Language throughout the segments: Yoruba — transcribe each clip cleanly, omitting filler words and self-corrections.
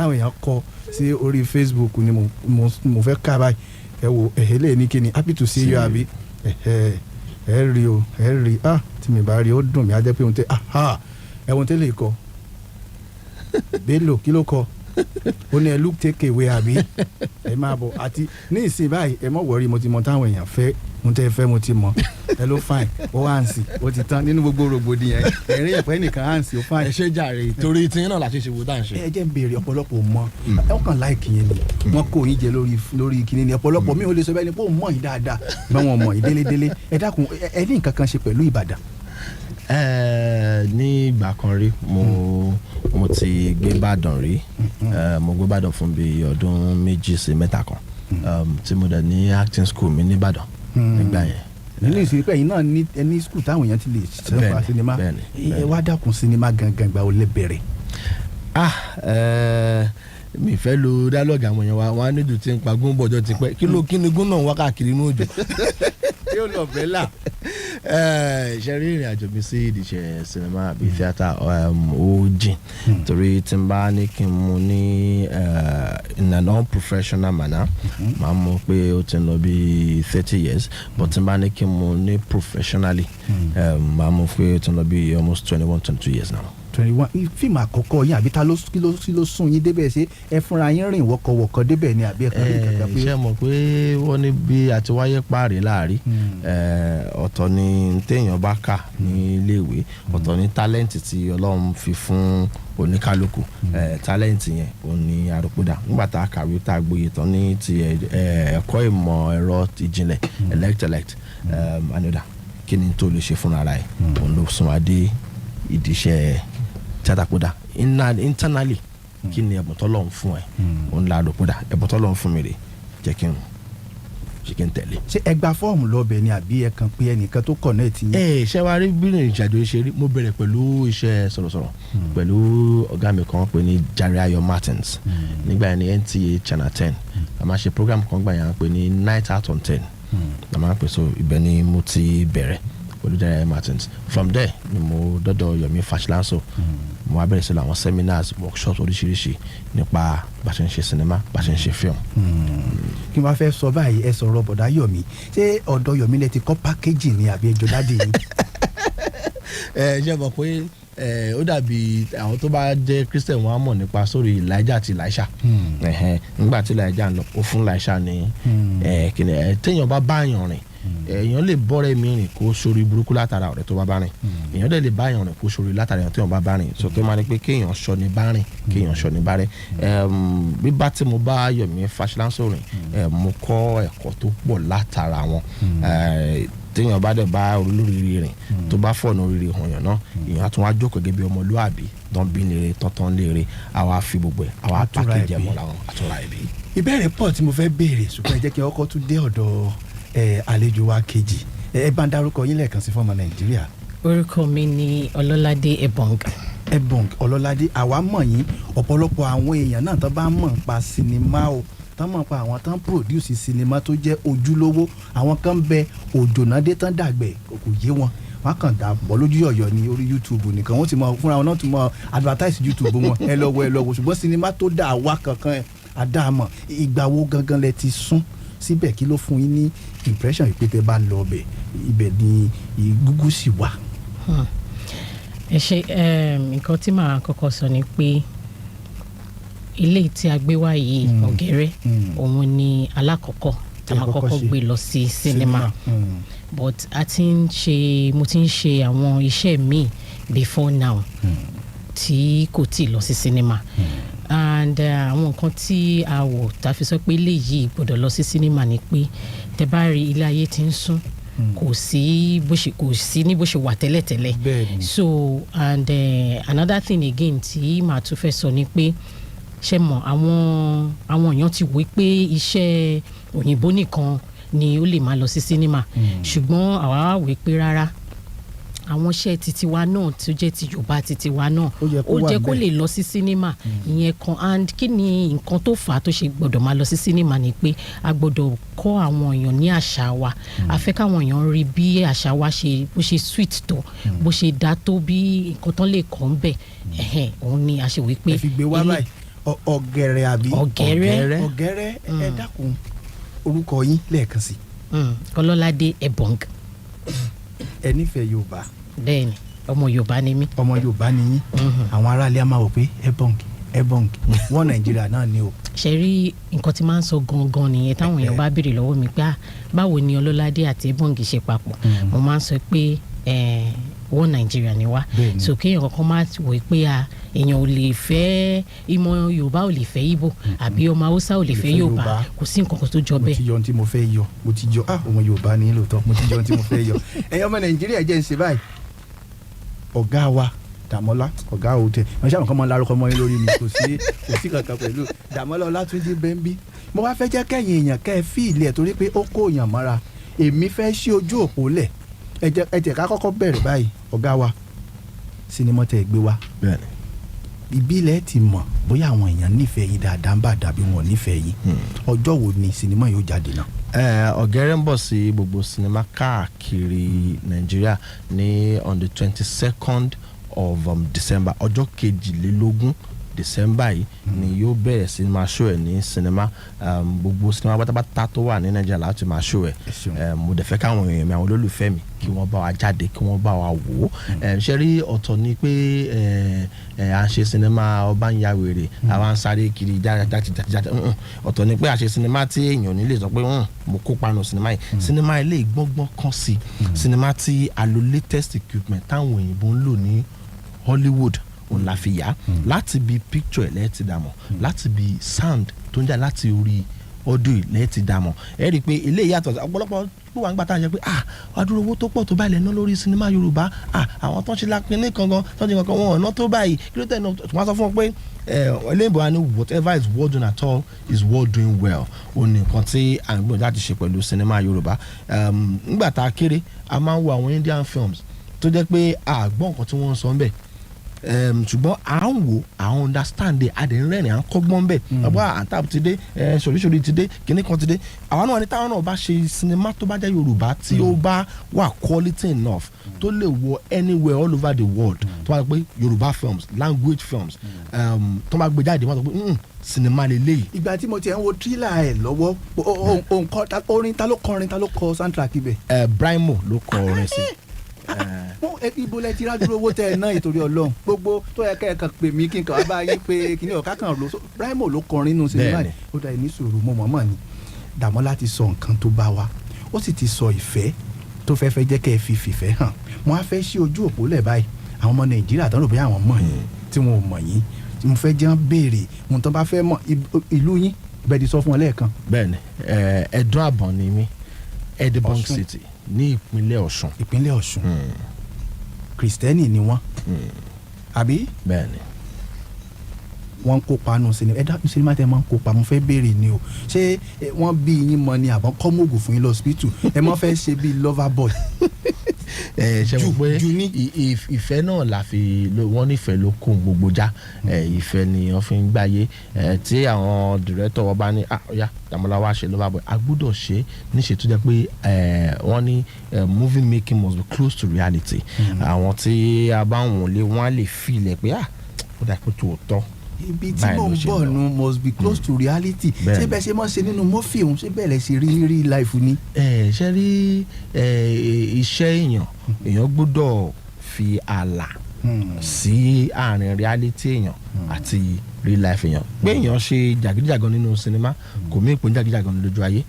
táwọn èèyàn kọ sí orí Facebook ni mo fẹ́ kà báyìí ẹ wo ẹ̀hẹ́lẹ̀ ní kíni happy to see you àbí ẹ rí o tí mi bá rí ó dùn mí á jẹ́ pé ẹ̀wọ̀n tẹ́lẹ̀ kọ Bello kí ló kọ ó ní ẹ look take away àbí ẹ máa bọ̀ àti ní ìsìn báyìí ẹ mọ̀ wọ̀rí mo ti mọ táwọn èèyàn fẹ́ mo tẹ́ fẹ́ mo ti mọ̀ ẹ ló fine ó hansi ó ti tán nínú gbogbo rògbòdìyàn ẹ̀rín ẹ̀pẹ́ nìkan hansi ó fine. ẹ ṣe jàre torí tí yín náà láti ṣe wo dáhùn ṣe. ẹ jẹ́ ń béèrè ọ̀pọ̀lọpọ̀ mọ́ ẹ kàn láìkì yẹn ni wọ́n kó yín jẹ lórí kíní ni ọ̀pọ̀lọpọ̀ mi ò lè sọ bẹ́ẹ̀ ni pé ó mọ̀ yín dáadáa bá wọn mọ̀ yín délédélé ẹ dákun ẹ ní nǹkan kan ṣe pẹ̀lú Ìbàdàn. ní ìgbà kan rí mo ti gbé Ìbàdàn rí mo gbé Ìbàdàn fún bíi ọdún 2 sí 3 kan tí mo dẹ̀ ní acting school mi ní Ìbàdàn nígbà yẹn. nínú ìsìnkú ẹ̀yin náà ní ẹni skul táwọn èèyàn ti lè sẹ́fà sinimá ẹ wá dákun sinimá gangan gba olè bẹ̀rẹ̀. mi fẹ́ lo dialogue àwọn èèyàn wa wọn á nídùú tí ń pa gún bọ̀jọ́ ti pẹ́ kí ni gún náà wá káàkiri inú òjò. tí ó lọ bẹ́ẹ̀ là. ṣe rí ìrìn àjò mi sí ìdíṣẹ́ sinimá àbí theatre ó jìn torí tí n bá ní kí n mú ní in a non-professional manner máa mú pé ó ti ń lọ bí 30 years but tí n bá ní kí n mú ní professionally máa mú pé ó ti ń lọ bí almost 21-22 years now. 21 fíìmù àkọ́kọ́ yín àbí kí ló sún yín débẹ̀ ṣe ẹ fúnra yín rìn wọ́kọ̀wọ́kọ̀ débẹ̀ ni àbí ẹ̀kan rí kankan pé. ṣé mọ̀ pé wọ́n ní bí àti wáyé páàrí láàrí ọ̀tọ̀ ni téèyàn bá kà ní iléèwé ọ̀tọ̀ ni tálẹ́ǹtì tí Ọlọ́run fi fún oníkálukú tálẹ́ǹtì yẹn òun ni àròpọ̀dà nígbà tá a kàwé tá a gboyè tán ní ti ẹ̀kọ́ ìmọ̀ ẹ̀rọ ìjìnlẹ̀ elect anoda kí ni tó lè ṣe fúnra rẹ̀ òun ló sún wa dé ìdíṣẹ́ tatakoda internally kí ni ẹ̀bùn t'Ọlọ́run fún ẹ òun la àròpọ̀dà ẹ̀bùn t'Ọlọ́run fún mi rè jẹ́ kí n tẹ̀lé. ṣé ẹ gba fọ́ọ̀mù lọ́bẹ̀ ni àbí ẹ kàn pé ẹnìkan tó connect yín. ṣé wàá rí bí ìrìnàjò ṣe rí mo bẹ̀rẹ̀ pẹ̀lú iṣẹ́ sọ̀rọ̀sọ̀rọ̀ pẹ̀lú ọ̀gá mi kan pè ní Jare Ayo Martins nígbà yẹn ní NTA Channel 10 a máa ṣe program kan gbà yẹn pè ní Night Out on 10 a máa pè so ibẹ̀ ni mo ti bẹ̀rẹ̀ pẹ̀lú Jare Ayo Martins from there ni mo dọ́dọ̀ Yomi Fashilanso mo wá bẹ̀rẹ̀ sí àwọn seminars workshops oríṣiríṣi nípa bá ṣe ń ṣe sinimá bá ṣe ń ṣe fíìmù. kí wọ́n fẹ́ sọ báyìí ẹ sọ̀rọ̀ bọ̀dá Yomi ṣé ọ̀dọ̀ Yomi lẹ ti kọ́ pákéjì ni àbí ẹjọ́ dáàdì yìí. ṣe mọ̀ pé ó dàbí àwọn tó bá jẹ́ Christian wọn á mọ̀ nípa sórí Elijah àti Elisha nígbà tí Elijah ń lọ ó fún Elisha ní kíni téèyàn bá báyàn rìn èèyàn lè bọ́rẹ̀ mi rìn kó sórí burúkú látara ọ̀rẹ́ tó bá bá rìn èèyàn dẹ̀ lè bá èèyàn rìn kó sórí látara èèyàn tó yàn bá bá rìn sọ tó máa ní pé kéèyàn sọ ní bá rìn kéèyàn sọ ní bá rìn bíbá tí mo bá Yomi Fashilanso rìn mo kọ́ ẹ̀kọ́ tó pọ̀ látara wọn téèyàn bá dẹ̀ bá olóríire rìn tó bá fọ̀nà oríire hàn yàn náà èèyàn á tún wá jókòó gẹ́gẹ́ bí ọmọlúàbí tán bí lére tán léere àwa fi gbogbo ẹ̀ àwa pàkéjì ẹ̀mọ́ làwọn àtúnra ẹ̀bí. ìbéèrè pọ̀ tí mo fẹ́ béèrè ṣùgbọ́n ẹ jẹ́ kí ọkọ̀ tún dé ọ̀dọ̀ àlejò wa kejì ẹ bá ń dárúkọ yín lẹ́ẹ̀kan sí fọ́ọ̀mù Nàìjíríà. orúkọ mi ni Ọlọ́ládé Ebong Ọlọ́ládé àwa mọ̀ yín ọ̀pọ̀lọpọ̀ àwọn èèyàn náà tó bá mọ̀ nípa sinimá o tán mọ̀ pa àwọn tán produce sinimá tó jẹ́ ojúlówó àwọn kan bẹ òjònádé tán dàgbẹ̀ kò yé wọn kàn dà bọ́ lójú ọ̀yọ́ ní orí YouTube nìkan wọ́n ti mọ fúnra wọn náà ti mọ advertise YouTube wọn ẹ lọ wo ṣùgbọ́n sinimá tó dà wá kankan àdàmọ̀ ìgbà wo gangan lẹ ti sún síbẹ̀ kí ló fún yín ní impression ìpè tẹ́ bá lọ ọbẹ̀ ibẹ̀ ni Google sì wà. ẹ ṣe nǹkan tí màá kọ́kọ́ sọ ni pé ilé tí a gbé wá yìí ọ̀gẹ́rẹ́ òun ni alákọ̀ọ́kọ́ tí a máa kọ́kọ́ gbé lọ sí sinimá but mo ti ń ṣe àwọn iṣẹ́ míì before now tí kò tí ì lọ sí sinimá and àwọn nǹkan tí a wò tá a fi sọ pé léyìí gbọ́dọ̀ lọ sí sinimá ni pé tẹ́ bá rí ilé ayé tí ń sún kò sí ní bó ṣe wà tẹ́lẹ̀tẹ́lẹ̀ so and another thing again tí màá tún fẹ́ sọ ni pé ṣe mọ̀ àwọn èèyàn ti wò pé iṣẹ́ òyìnbó nìkan ni ó lè máa lọ sí sinimá ṣùgbọ́n àwa wò pé rárá àwọn iṣẹ́ titi wa náà tó jẹ́ ti Yorùbá titi wa náà ó jẹ́ kó lè lọ sí sinimá ìyẹn kan and kí ni nǹkan tó fà á tó ṣe gbọ́dọ̀ máa lọ sí sinimá ni pé a gbọ́dọ̀ kọ́ àwọn èèyàn ní àṣà wa a fẹ́ káwọn èèyàn rí bí àṣà wa bó ṣe sweet tó bó ṣe dá tó bí nǹkan tán lè kọ́ ń bẹ̀ òun ni a ṣe wí pé ẹ fi gbé wá báyìí ọ̀gẹ̀rẹ̀ àbí ọ̀gẹ̀rẹ̀ ẹ dákun orúkọ yín lẹ́ẹ̀kan sí. Ọlọ́ládé Ebong. ẹ nífẹ̀ẹ́ Yorùbá. bẹ́ẹ̀ni ọmọ Yorùbá ni mí. ọmọ Yorùbá ni yín. àwọn aráàlú á máa wò pé Ebong wọn Nàìjíríà náà ni o. ṣe rí nǹkan tí máa ń sọ gangan nìyẹn táwọn èèyàn bá béèrè lọ́wọ́ mi pé báwo ni Ọlọ́ládé àti Ebong ṣe papọ̀ mo máa ń sọ pé wọ́n Nàìjíríà ni wá so kéèyàn kankan máa wò pé èèyàn ò lè fẹ́ ìmọ̀ Yorùbá ò lè fẹ́ Ìgbò àbí ọmọ Haúsá ò lè fẹ́ Yorùbá kò sí nǹkan kan tó jọ bẹ́ẹ̀. mo ti yọ ohun tí mo fẹ́ yọ mo ti yọ ọmọ Yorùbá ni lóòótọ́ mo ti yọ ohun tí mo fẹ́ yọ ẹ̀yin ọmọ Nàìjíríà jẹ́ ń ṣe báyìí ọ̀gá wa Damola ọ̀gá òtẹ̀ wọ́n ṣàwọn kan máa ń larúkọ mọ́ yín lórí mi kò sí kankan pẹ̀lú Damola Olatunji bẹ́ńbí mo wá fẹ́ jẹ́ kẹ́yìn èèyàn kẹ́ ẹ fi ilẹ̀ torí pé ó kó èèyàn mọ́ra èmi fẹ́ ṣí ojú òpó lẹ̀ ẹ jẹ́ ká kọ́kọ́ bẹ̀rẹ̀ báyìí ọ̀gá wa sinimá tẹ̀ gbé wa ìbílẹ̀ ti mọ̀ bóyá àwọn èèyàn nífẹ̀ẹ́ yín dáadáa ń bà dàbí wọn nífẹ̀ẹ́ yín ọjọ́ wo ni sinimá yóò jáde náà. ọ̀gẹ́rẹ́ ń bọ̀ sí gbogbo sinimá káàkiri Nàìjíríà ní on the 22nd of December ọjọ́ 22 December yìí ni yóò bẹ̀rẹ̀ sí máa show ẹ̀ ní sinimá gbogbo sinimá pátápátá tó wà ní Nàìjíríà láti máa show ẹ̀ mo dẹ̀ fẹ́ káwọn èèyàn mi àwọn olólùfẹ́ mi kí wọ́n bá wa jáde kí wọ́n bá wa wò ó ṣe rí ọ̀tọ̀ ni pé à ń ṣe sinimá ọba ń ya wèrè àwa ń sáré kiri jáde ọ̀tọ̀ ni pé à ṣe sinimá tí èèyàn ní lè sọ pé mo kópa nù sinimá yìí sinimá ilé ìgbọ́ngbọ́n kan sí sinimá tí a lo latest equipment táwọn òyìnbó ń lò ní Hollywood òun la fi yá láti bi picture lẹ́ẹ̀tì dàmọ̀ láti bi sound tó ń jà láti orí audio lẹ́ẹ̀tì dàmọ̀ ẹ rí i pé ilé ìyàtọ̀ ọ̀pọ̀lọpọ̀ ló wà ń gbà tá à ń jẹ́ pé adúrò owó tó pọ̀ tó báyìí lẹ́ná lórí sinimá Yorùbá àwọn tó ń ṣe lápẹ́lẹ́ kankan tó ń ṣe kankan wọn ọ̀nà tó báyìí kí ló tẹ̀ náà wọ́n sọ fún wọn pé eléyìnbó wa ni whatever is well done at all is well doing well ó ní nǹkan tí à ń gbọ́dọ̀ láti ṣe pẹ̀lú sinimá Yorùbá nígbà tá a kéré a máa ń wo àwọn Indian films tó jẹ́ pé àgbọ̀n nǹkan tí wọ́n ń sọ ń bẹ̀ ṣùgbọ́n à ń wò à ń understand ẹ̀ àdéhùnrẹ́rìn à ń kọ́gbọ́n bẹ̀ ọ̀bọ̀ àtàbù ti dé ṣòríṣòrí ti dé kíní kan ti dé àwọn náà ní táwọn náà bá ṣe sinimá tó bá jẹ́ Yorùbá tí ó bá wà quality enough tó lè wọ anywhere all over the world tó bá gbé Yorùbá films language films tó bá gbé jáde wọ́n sọ pé sinimá lélẹ́yìí. ìgbà tí mo ti ń wo tírélà ẹ̀ lọ́wọ́ orin ta ló kọ soundtrack ibẹ̀. Brimo ló kọ orin sí ibo lẹ ti rádúró owó tẹ ẹ náà ìtorí Ọlọ́run gbogbo tó yẹ kẹ ẹ kàn pè mí kí n kàn wá bá yín pé kíní ọ̀ká kan ló Brimo ló kọrin nínú sinimá yìí ó dá ẹni sòrò mo mọ̀ọ́mọ̀ ni Damola ti sọ nǹkan tó bá wa ó sì ti sọ ìfẹ́ tó fẹ́ jẹ́ kẹ́ ẹ fi fìfẹ́ hàn mo á fẹ́ ṣí ojú òpó lẹ̀ báyìí àwọn ọmọ Nàìjíríà tó ń rò bí àwọn mọ̀ yín tí wọn ò mọ̀ yín tí mo fẹ́ jẹ́ béèrè ohun tó bá fẹ́ mọ̀ ìlú yín bẹ́ẹ̀ ti sọ fún wọn lẹ́ẹ̀kan. bẹ́ẹ̀ni Ẹdún Àbọ̀n ni mí Edinburgh City ní ìpínlẹ̀ Ọ̀ṣun. ìpínlẹ̀ Ọ̀ṣun Kristẹni ni wọ́n àbí. bẹ́ẹ̀ni. wọ́n ń kópa nù sinimá ẹ̀dá sinimá tẹ́ máa ń kópa mo fẹ́ béèrè ni o ṣé wọ́n bí yín mọ ni àbọ̀ kọ́mọ̀gù fún yín lọ hospital ẹ mọ́ fẹ́ ṣe bíi lover boy. ṣe mo pé ìfẹ́ náà la fi wọ́n nífẹ̀ẹ́ ló kún gbogbo já ìfẹ́ ni wọ́n fi ń gbáyé tí àwọn dìrẹ́tọ̀ wọn bá ní ọ̀yá Damola wá ṣe lover boy a gbọ́dọ̀ ṣe níṣe tó jẹ́ pé wọ́n ní movie making must be close to reality àwọn tí a bá ń wọlé wọ́n á lè fi ilẹ̀ pé ó dà pé tòótọ́ ibi tí mò ń bọ̀ nu must be close to reality ṣé bẹ́ẹ̀ ṣe mọ́ ṣe nínú mọ́fì òun ṣé bẹ́ẹ̀ lẹ ṣe rí ní real life ni. ṣe rí iṣẹ́ èèyàn gbọ́dọ̀ fi ààlà sí àárín reality èèyàn àti real life èèyàn pé èèyàn ṣe jàgídíjàgan nínú sinimá kò mí ìpò jàgídíjàgan lójú ayé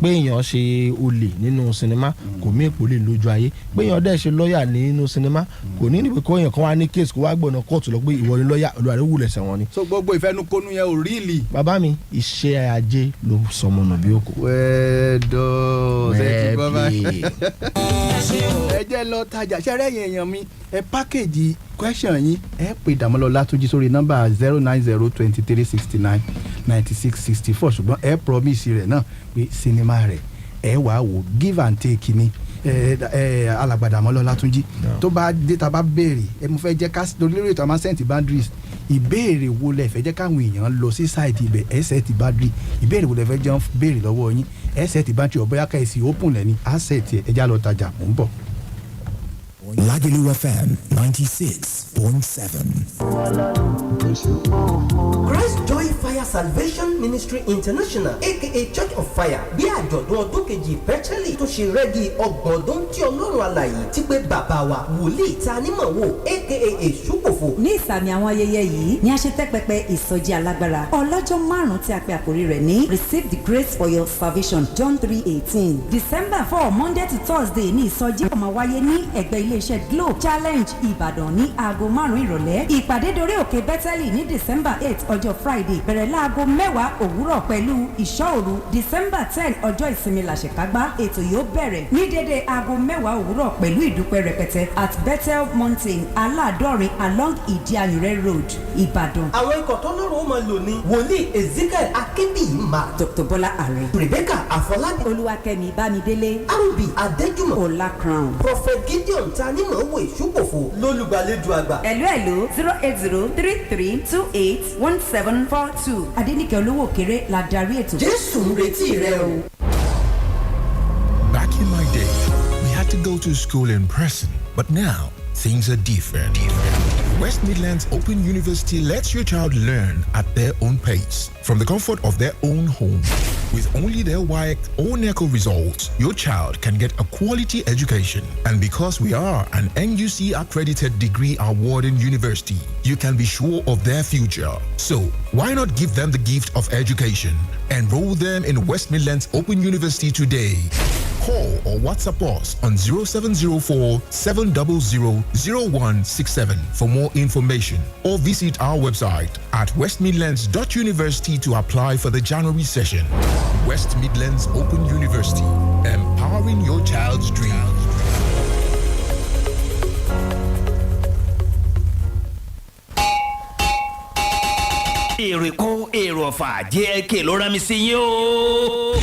pé èèyàn ṣe olè nínú sinimá kò mí ìpò lè lójú ayé pé èèyàn dẹ̀ ṣe lọ́ọ̀yà nínú sinimá kò ní níbi kó èèyàn kan wá ní case kó wá gbọ̀nà kóòtù lọ pé ìwọ ni lọ́ọ̀yà olùwàrí wulẹ̀ sẹ̀wọ̀n ni. so gbogbo ìfẹnukonu yẹn ò ríìlì. bàbá mi iṣẹ́ ajé ló sọmọ nà bí òkú. wẹ́ẹ́dọ̀ ṣe ti gbọ́ báyìí. ẹ jẹ́ lọ tajà ṣẹ́rẹ́ yẹn èèyàn mi ẹ pákéjì question yín ẹ pè Damola Olatunji sórí nọ́mbà 09023699664 ṣùgbọ́n ẹ promise rẹ̀ náà pé sinimá rẹ̀ ẹ wà wò give and take ni alàgbà Damola Olatunji tó bá dé ta bá béèrè ẹ mo fẹ́ jẹ́ ká lórí ètò àmásẹ́ǹtì boundaries ìbéèrè wo lẹ fẹ́ jẹ́ káwọn èèyàn lọ sí sáìtì ibẹ̀ ẹ sẹ́ẹ̀tì boundary ìbéèrè wo lẹ fẹ́ jẹ́ béèrè lọ́wọ́ yín ẹ sẹ́ẹ̀tì boundary ọ̀bọ̀yá ká ẹ sì open lẹ́ni á sẹ́ẹ̀tì ẹja lọ tajà mò ń bọ̀. Lagelu FM 96.7. Christ Joy Fire Salvation Ministry International aka Church of Fire bí àjọ̀dún ọdún kejì pẹ́tẹ́lì tó ṣe rẹ́gí ọgbọ̀n ọdún tí Ọlọ́run alààyè ti pé bàbá wa wòlíì ta nímọ̀ wò aka Èṣùpòfò. Ní ìsàmì àwọn ayẹyẹ yìí ni a ṣe tẹ́ pẹpẹ ìsọjí alágbára ọlọ́jọ́ márùn-ún tí a pè àkórí rẹ̀ ní Receive the Grace for Your Salvation John 3:18. December 4 Monday to Thursday ní ìsọjí ó máa wáyé ní ẹgbẹ́ iléeṣẹ́ Glo Challenge Ìbàdàn ní aago 5 ìrọ̀lẹ́. Ìpàdé dorí òkè Bẹ́tẹ́lì ní December 8 ọjọ́ Friday bẹ̀rẹ̀ láago 10 òwúrọ̀ pẹ̀lú ìṣọ́ òru. December 10 ọjọ́ ìsinmi làṣekágbá ètò yóò bẹ̀rẹ̀ ní dédé aago 10 òwúrọ̀ pẹ̀lú ìdúpẹ́ rẹpẹtẹ at Bethel Mountain Aládọ́rin along Ìdíayùnrẹ́ Road Ìbàdàn. Àwọn ikọ̀ tó lọ́rùn ó máa lò ní wòlíì Ezekiel Akínbíyìmá, Dr. Bọ́lá Àrẹ, Rebecca Afọlábí, Olúwakẹ́mi Bámidélé, Arúbí Adéjùmọ̀, Ọlá Crown, Prophet Gideon Tanímọ̀wò Èṣùpòfò lólùgbàlejò àgbà. Hello 08033281742. Adéníkẹ́ olówó kéré la darí ètò. Jésù ń retí rẹ o. Back in my day, we had to go to school in person, but now things are different. West Midlands Open University lets your child learn at their own pace, from the comfort of their own home. With only their WAEC or NECO results, your child can get a quality education. And because we are an NUC-accredited degree awarding university, you can be sure of their future. So, why not give them the gift of education? Enroll them in West Midlands Open University today. Call or WhatsApp us on 0704 700 0167 for more information, or visit our website at westmidlands.university to apply for the January session. West Midlands Open University, empowering your child's dreams. èrè kó èrò ọ̀fà JLK ló rán mi sí yín o.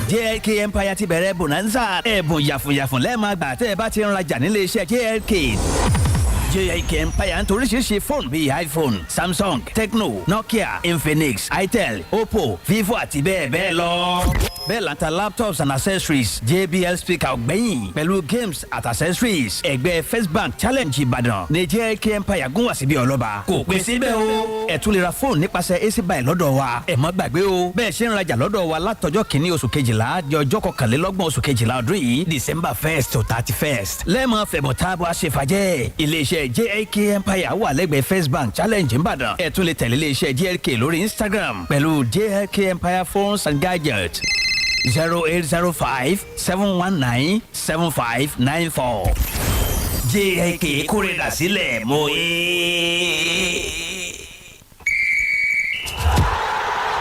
JLK Empire ti bẹ̀rẹ̀ bonanza ẹ̀bùn yàfùnyàfùn lẹ́ẹ̀ma gbà tẹ́ ẹ bá ti ń rajà nílé iṣẹ́ JLK. JLK Empire ń toríṣiríṣi fóònù bíi iPhone, Samsung, Tecno, Nokia, Infinix, Itel, Oppo, Vivo àti bẹ́ẹ̀ bẹ́ẹ̀ lọ. Bẹ́ẹ̀ la ń ta laptops and accessories, JBL speaker ọ̀gbẹ́yìn pẹ̀lú games at accessories. Ẹgbẹ́ First Bank Challenge Ìbàdàn ní JLK Empire gún wá síbi ọlọ́ba. Kò pín síbẹ̀ o. Ẹ tún lè ra fóònù nípasẹ̀ AC Buy lọ́dọ̀ wa. Ẹ má gbàgbé o. Bẹ́ẹ̀ ṣe ń rajà lọ́dọ̀ wa látọjọ́ kìíní oṣù kejìlá di ọjọ́ kọkànlélọ́gbọ̀n oṣù kejìlá ọdún yìí December 1st to 31st. Lẹ́ẹ̀mọ fẹ̀bọ̀ táàbọ̀ àṣefàjẹ́. Iléeṣẹ́ JLK Empire wà lẹ́gbẹ̀ẹ́ First Bank Challenge Ìbàdàn. Ẹ tún lè tẹ̀lé iléeṣẹ́ JLK lórí Instagram pẹ̀lú JLK Empire Phones and Gadgets. 0805-719-7594. JLK kórè dà sílẹ̀ mọ́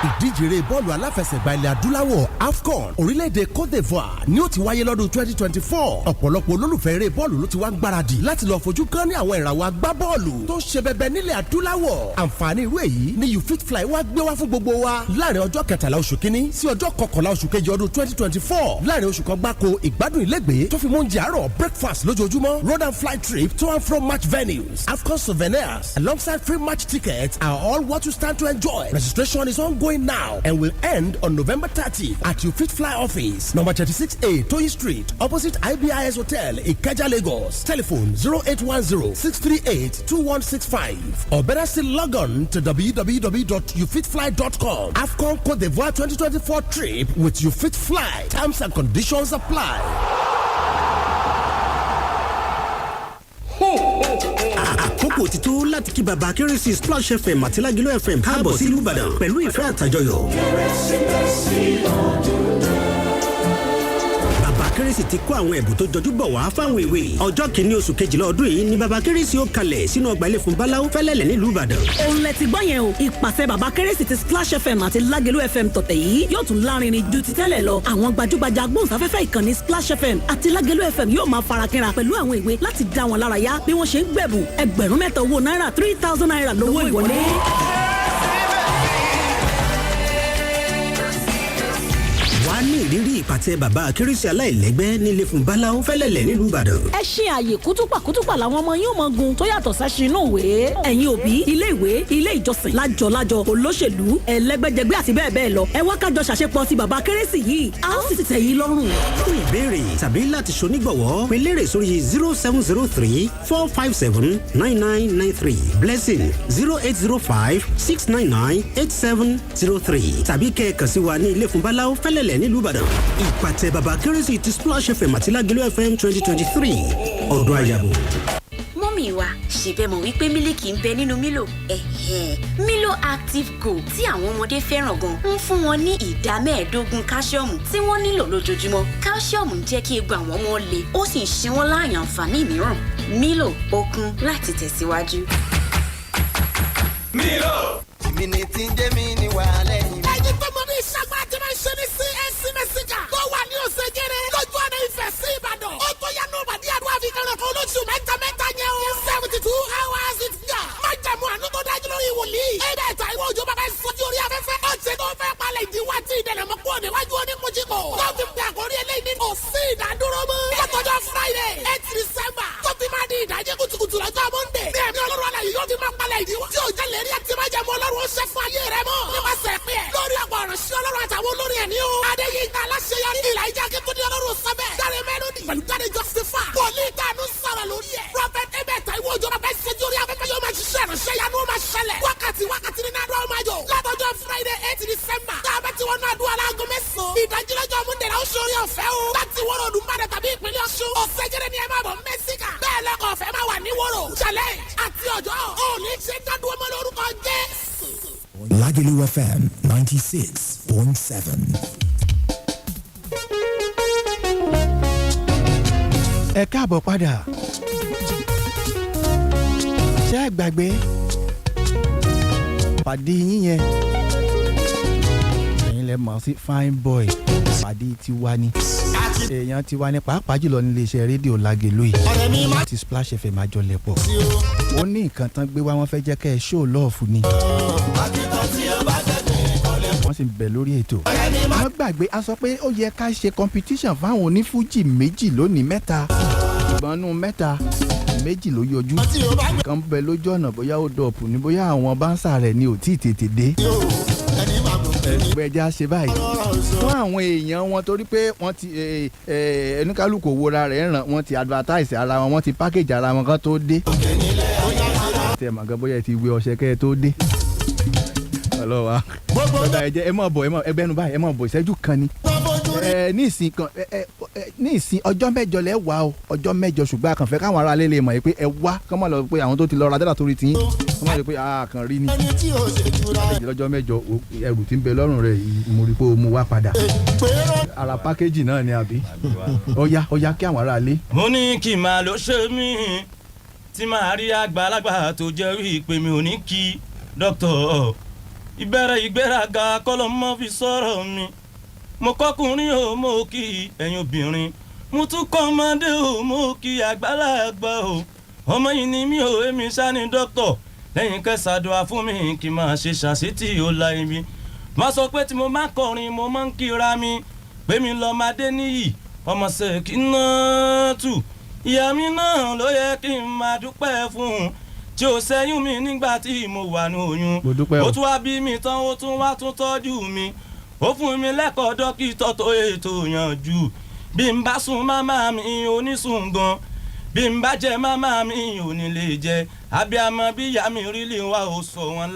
ìdíje eré bọ́ọ̀lù aláfẹsẹ̀gbá ilẹ̀ adúláwọ̀ AFCON orílẹ̀-èdè Côte d'Ivoire ni ó ti wáyé lọ́dún 2024. ọ̀pọ̀lọpọ̀ olólùfẹ́ eré bọ́ọ̀lù ló ti wá ń gbáradì láti lọ fojú kán ní àwọn ìràwọ̀ agbábọ́ọ̀lù tó ń ṣe bẹbẹ nílẹ̀ adúláwọ̀. àǹfààní irú èyí ni You Fit Fly wá gbé wá fún gbogbo wa láàrin ọjọ́ 13 oṣù kínní sí ọjọ́ 11 oṣù kejì ọdún 2024. láàrin oṣù kan gbáko ìgbádùn ilégbèé tó fi mú oúnjẹ àárọ̀ breakfast lójoojúmọ́, road and flight trip to and from match venues, AFCON souvenirs alongside free match tickets are all what you stand to enjoy. Registration is ongoing now and will end on November 30 at You Fit Fly office, number 36A, Toyin Street, opposite IBIS Hotel, Ikeja, Lagos. Telephone 0810-638-2165. Or better still, log on to www.youfitfly.com. AFCON Côte d'Ivoire 2024 trip with You Fit Fly. Terms and conditions apply. Àkókò ti tó láti kí baba Kérésì Splash FM àti Lagelu FM káàbọ̀ sí Ìbàdàn pẹ̀lú ìfẹ́ àtàjọyọ̀. Baba Kérésì ti kó àwọn ẹ̀bùn tó jọjú bọ̀ wá fáwọn èwe. Ọjọ́ kìíní oṣù kejìlá ọdún yìí ni baba Kérésì ó kalẹ̀ sínú ọgbà ilé fún Báláú fẹ́lẹ́lẹ̀ nílùú Ìbàdàn. Òun lẹ ti gbọ́ yẹn o, ìpàṣẹ baba Kérésì ti Splash FM àti Lagelu FM tọ̀tẹ̀ yìí yóò tún lárinrin ju ti tẹ́lẹ̀ lọ. Àwọn gbajúgbajà agbóhùnsáfẹ́fẹ́ ìkànnì Splash FM àti Lagelu FM yóò máa farakínra pẹ̀lú àwọn ìwé láti dá wọn lára yá bí wọ́n ṣe ń gbẹ̀bùn ẹgbẹ̀rún mẹ́ta owó náírà 3,000 naira lówó ìwọlé. wàá ní ìrírí ìpàtẹ bàbá kérésì aláìlẹ́gbẹ́ nílé fún báláú fẹ́lẹ́lẹ̀ nílùú ìbàdàn. ẹṣin ààyè kútúpàkútúpà làwọn ọmọ yóò mọ gun tó yàtọ̀ sẹ́ṣin inú ìwé. ẹ̀yin òbí ilé ìwé ilé ìjọsìn lájọ olóṣèlú ẹlẹ́gbẹ́jẹgbẹ́ àti bẹ́ẹ̀ bẹ́ẹ̀ lọ ẹ wá kájọ ṣàṣepọ̀ ti bàbá kérésì yìí a ó sì tẹ́ yín lọ́rùn. fún ìbéèrè tàbí láti ṣonígbọ̀wọ́ pe lérè sórí 0703-457-9993 blessing 0805-699-8703 tàbí kẹ́ẹ̀kan sí wa ní ilé fún báláú fẹ́lẹ́lẹ̀ nílùú ìbàdàn. ìpàtẹ bàbá kérésì ti Splash FM àti Lagelu FM 2023 ọdún àyàbò. mọ́mì wa ṣèbẹ̀ mọ̀ wípé mílìkì ń bẹ nínú mílò. mílò active go tí àwọn ọmọdé fẹ́ràn gan ń fún wọn ní ìdá 15 káṣíọ̀mù tí wọ́n nílò lójoojúmọ́. káṣíọ̀mù ń jẹ́ kí egbò àwọn ọmọ le ó sì ń ṣe wọ́n láàyè àǹfààní mìíràn. mílò okun láti tẹ̀síwájú. mílò. èmi ni tí ń jẹ́ mi ní wàhálẹ̀ yìí. ẹni tó mọ ní ìṣàgbá àti máa ń ṣe ní CAC mẹ́síkà tó wà ní òṣèjẹ́rẹ́ lójú ọ̀nà ìfẹ́ sí Ìbàdàn. ó tó yá ní òbàdí àdúrà fi kẹ́rọ̀ kan olóṣù mẹ́ta yẹn o. 72 hours with God. má jẹ̀mú àánú tó dájú lórí wòlíì. ẹ̀ẹ́dẹ̀ ẹ̀ta ìwé òjò bàbá ìsọjí orí afẹ́fẹ́. ó ṣe tó fẹ́ palẹ̀ ìdíwọ́ àti ìdẹ̀nàmọ́ kúrò níwájú oníkojúkọ. wọ́n fi pe àkórí eléyìí ní kò sí ìdádúró mọ́. látọjọ́ Friday 8 December tó fi máa di ìdájẹ́ kùtùkùtù lọ́jọ́ Monday. ní ẹ̀mí Ọlọ́run alààyè yóò fi máa palẹ̀ ìdíwọ́. tí ò jẹ́ lérí àti má jẹ̀mú Ọlọ́run ó ṣe fún ayé rẹ mọ́. nípasẹ̀ pé ẹ̀ lórí ọ̀pọ̀ ọ̀rọ̀ sí Ọlọ́run àtàwọn olórí ẹ̀ ní o. Adéyínká aláṣeyọrí Ìlàjà Akíntúndé Ọlọ́run sọ́bẹ̀. Dáre Mélòdì pẹ̀lú Dáre Justify. Wòlíì Tànú sọ̀rọ̀ lórí ẹ̀. Prophet Ebeta ìwé òjò bàbá ìṣẹ́jú orí afẹ́fẹ́ yóò máa ṣiṣẹ́ ìránṣẹ́ yanu ó máa ṣẹlẹ̀. Wákàtí ní nádùn ọmọ àjò. Látọjọ́ Friday 8 December. Táàbà tí wọ́n náà dún aláàgọ́ mẹ́sàn-án. Ìdájílọ́jọ́ Monday la ó ṣe orí ọ̀fẹ́ o. Láti wọ́rọ̀ ọdún padà tàbí ìpínlẹ̀ Ọ̀ṣun. Ọ̀sẹ̀jẹ̀rẹ̀ ni ẹ máa bọ̀ Mẹ́síkà. Bẹ́ẹ̀ lọ́kọ̀ ọ̀fẹ́ máa wà ní wọ́rọ̀. Challenge àti ọjọ́. Ó ní ṣe dádùn ọmọ lórúkọ Jésù. Lagelu FM 96.7. ẹ káàbọ̀ padà ṣé ẹ gbàgbé pàdé yín yẹn ẹ̀yin lẹ mọ̀ sí fine boy pàdé tiwa ni èèyàn tiwa ni pàápàá jùlọ nílé iṣẹ́ rédíò Lagelu yìí àti Splash FM àjọlẹ̀pọ̀ ó ní nǹkan tán gbé wá wọ́n fẹ́ jẹ́ kẹ́ ẹ show love ni wọ́n sì ń bẹ̀ lórí ètò wọ́n gbàgbé a sọ pé ó yẹ ká ṣe competition fáwọn onífújì méjì lónìí mẹ́ta ìgbọ́n nú mẹ́ta méjì ló yọjú kan bẹ lójú ọ̀nà bóyá ó dọ̀pù ní bóyá àwọn báńsà rẹ̀ ni ò tí ì tètè dé ẹgbẹ́jà ṣe báyìí fún àwọn èèyàn wọn torí pé wọ́n ti ẹnìkálùkù wòra rẹ̀ ràn wọ́n ti advertise ara wọn wọ́n ti package ara wọn kan tó dé tẹ̀ màgán bóyá ti wé ọṣẹ kẹ́ ẹ tó dé ọlọ́wà ọ̀dà ẹ̀jẹ̀ ẹ má bọ̀ ẹgbẹ́nu báyìí ẹ má bọ̀ ìṣẹ́jú kan ni ní ìsìn ọjọ́ mẹ́jọ lẹ́ wà o ọjọ́ mẹ́jọ ṣùgbọ́n àkànfẹ́ káwọn ará lè mọ̀ pé ẹ wá kọ́ mọ̀ lọ pé àwọn tó ti lọ ra dẹ́là torí tiyín kọ́ mọ̀ lọ pé àkàn rí ni lọ́jọ́ mẹ́jọ ẹrù tí ń bẹ lọ́rùn rẹ̀ mo rí pé o mú wá padà ara pákéjì náà ni àbí ó yá kí àwọn ará lé. mo ní kí n máa lọ ṣe mí tí màá rí àgbàlagbà tó jẹ́ rí i pé mi ò ní kí dókítà ìbẹ̀rẹ̀ ìgbéraga kọ́lọ́ mọ́ fi sọ̀rọ̀ mi mo kọ́kùnrin o mo kí ẹ̀yin obìnrin mo tún kọ́ ọmọdé o mo kí àgbàlagbà o ọmọ yìí ni mi ò èmi sani dókítà lẹ́yìn kẹsàdúrà fún mi kí n máa ṣe ṣàṣetì ó la ibi má sọ pé tí mo máa kọrin mo máa ń kíra mi pé mi lọ́ọ́ máa dé níyì ọmọ ṣèkí náà tù ìyá mi náà ló yẹ kí n máa dúpẹ́ fún un tí ó ṣẹ́yún mi nígbà tí mo wà ní oyún ó tún wá bí mi tán ó tún wá tún tọ́jú mi ó fún mi lẹ́kọ̀ọ́ dókítà tó ètò yanjú bí n bá sùn máma mi ò ní sùn gan bí n bá jẹ máma mi ò ní lè jẹ abiyamọ bí ìyá mi rí lè wá ó sọ wọn.